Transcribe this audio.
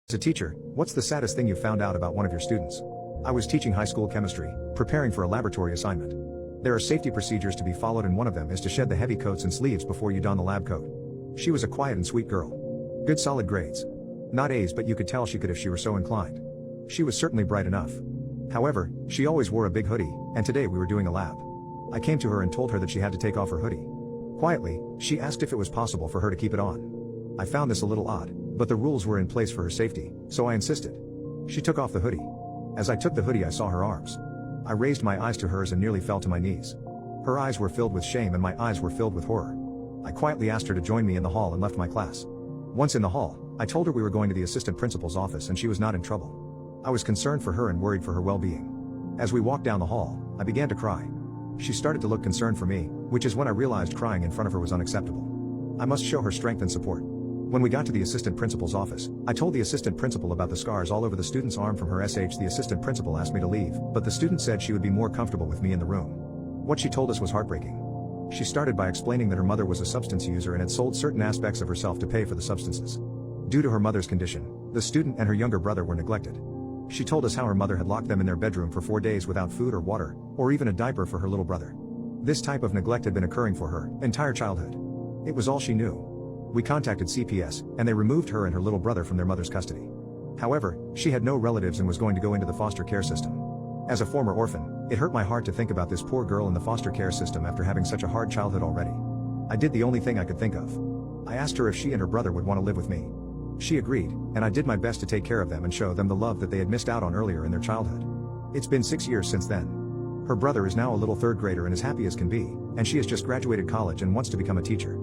As a teacher, what's the saddest thing you found out about one of your students? I was teaching high school chemistry, preparing for a laboratory assignment. There are safety procedures to be followed, and one of them is to shed the heavy coats and sleeves before you don the lab coat. She was a quiet and sweet girl. Good solid grades. Not A's, but you could tell she could if she were so inclined. She was certainly bright enough. However, she always wore a big hoodie, and today we were doing a lab. I came to her and told her that she had to take off her hoodie. Quietly, she asked if it was possible for her to keep it on. I found this a little odd, but the rules were in place for her safety, so I insisted. She took off the hoodie. As I took the hoodie, I saw her arms. I raised my eyes to hers and nearly fell to my knees. Her eyes were filled with shame and my eyes were filled with horror. I quietly asked her to join me in the hall and left my class. Once in the hall, I told her we were going to the assistant principal's office and she was not in trouble. I was concerned for her and worried for her well-being. As we walked down the hall, I began to cry. She started to look concerned for me, which is when I realized crying in front of her was unacceptable. I must show her strength and support. When we got to the assistant principal's office, I told the assistant principal about the scars all over the student's arm from her SH. The assistant principal asked me to leave, but the student said she would be more comfortable with me in the room. What she told us was heartbreaking. She started by explaining that her mother was a substance user and had sold certain aspects of herself to pay for the substances. Due to her mother's condition, the student and her younger brother were neglected. She told us how her mother had locked them in their bedroom for 4 days without food or water, or even a diaper for her little brother. This type of neglect had been occurring for her entire childhood. It was all she knew. We contacted CPS, and they removed her and her little brother from their mother's custody. However, she had no relatives and was going to go into the foster care system. As a former orphan, it hurt my heart to think about this poor girl in the foster care system after having such a hard childhood already. I did the only thing I could think of. I asked her if she and her brother would want to live with me. She agreed, and I did my best to take care of them and show them the love that they had missed out on earlier in their childhood. It's been 6 years since then. Her brother is now a little third grader and as happy as can be, and she has just graduated college and wants to become a teacher.